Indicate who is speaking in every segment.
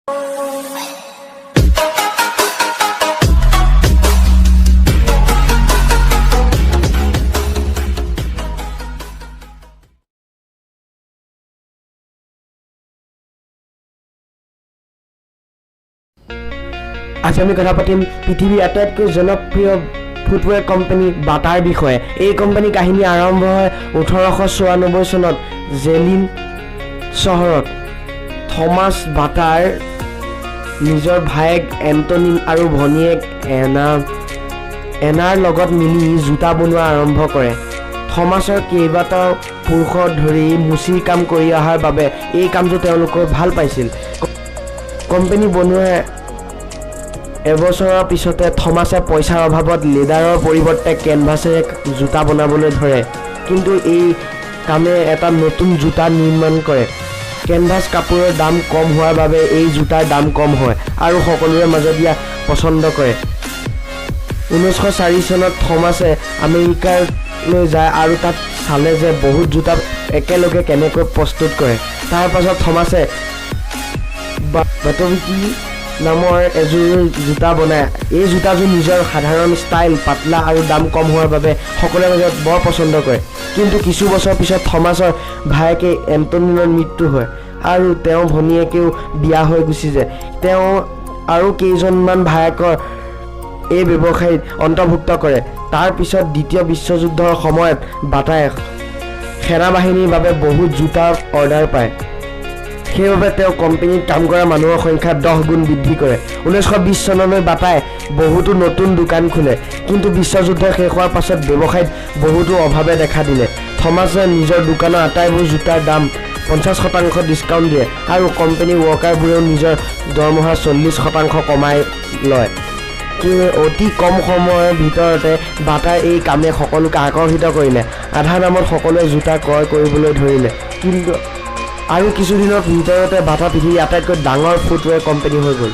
Speaker 1: আজি আমি কথা পাতিম পৃথিৱীৰ আটাইতকৈ জনপ্ৰিয় ফুটৱেৰ কোম্পানী বাটাৰ বিষয়ে। এই কোম্পানী কাহিনী আৰম্ভ হয় 1894 চনত জেলিন চহৰত। থমাছ বাটাৰ নিজৰ ভায়েক এণ্টনি আৰু ভনীয়েক এনাৰ লগত মিলি জোতা বনোৱা আৰম্ভ কৰে। থমাছৰ কেইবাটাও পুৰুষৰ ধৰি মুচিৰ কাম কৰি অহাৰ বাবে এই কামটো তেওঁলোকে ভাল পাইছিল। কোম্পানী বনোৱাৰ এবছৰৰ পিছতে থমাছে পইচাৰ অভাৱত লেডাৰৰ পৰিৱৰ্তে কেনভাছেৰে জোতা বনাবলৈ ধৰে, কিন্তু এই কামে এটা নতুন জোতা নিৰ্মাণ কৰে। কেনভাছ কাপোৰৰ দাম কম হোৱাৰ বাবে এই জোতাৰ দাম কম হয় আৰু সকলোৰে মাজত ইয়াক পচন্দ কৰে। 1904 চনত থমাছে আমেৰিকালৈ যায় আৰু তাত চালে যে বহুত জোতা একেলগে কেনেকৈ প্ৰস্তুত কৰে। তাৰ পাছত থমাছে বাটবিকি নামৰ এযোৰ জোতা বনায়। এই জোতাযোৰ নিজৰ সাধাৰণ ষ্টাইল, পাতলা আৰু দাম কম হোৱাৰ বাবে সকলোৰে মাজত বৰ পচন্দ কৰে। কিন্তু কিছু বছৰ পিছত থমাছৰ ভায়েকে এণ্টনিৰ মৃত্যু হয় আৰু তেওঁ ভনীয়েকেও বিয়া হৈ গুচি যায়। তেওঁ আৰু কেইজনমান ভায়েকৰ এই ব্যৱসায়ত অন্তৰ্ভুক্ত কৰে। তাৰ পিছত দ্বিতীয় বিশ্বযুদ্ধৰ সময়ত বাটাই সেনাবাহিনীৰ বাবে বহুত জোতাৰ অৰ্ডাৰ পায়। সেইবাবে তেওঁ কোম্পানীত কাম কৰা মানুহৰ সংখ্যা 10 গুণ বৃদ্ধি কৰে। 1920 চনলৈ বাটাই বহুতো নতুন দোকান খোলে, কিন্তু বিশ্বযুদ্ধ শেষ হোৱাৰ পাছত ব্যৱসায়ত বহুতো অভাৱে দেখা দিলে। থমাছে নিজৰ দোকানৰ আটাইবোৰ জোতাৰ দাম 50% ডিছকাউণ্ট দিয়ে আৰু কোম্পানীৰ ৱৰ্কাৰবোৰেও নিজৰ দৰমহাৰ 40% কমাই লয়। অতি কম সময়ৰ ভিতৰতে বাটাৰ এই কামে সকলোকে আকৰ্ষিত কৰিলে। আধা দামত সকলোৱে জোতা ক্ৰয় কৰিবলৈ ধৰিলে। কিন্তু আৰু কিছুদিনৰ ভিতৰতে বাটা পৃথিৱীৰ আটাইতকৈ ডাঙৰ ফুটৱেৰ কোম্পানী হৈ গ'ল।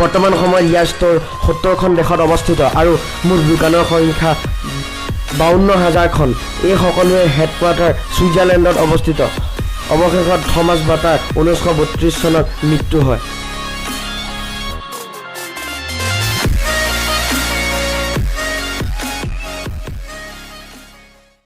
Speaker 1: বৰ্তমান সময়ত ইয়াৰ ষ্ট'ৰ 70খন দেশত অৱস্থিত আৰু মুঠ দোকানৰ সংখ্যা 52,000খন। এই সকলোৰে হেডকোৱাৰ্টাৰ ছুইজাৰলেণ্ডত অৱস্থিত। অৱশেষত থমাছ বাটাৰ 1932 চনত মৃত্যু হয়।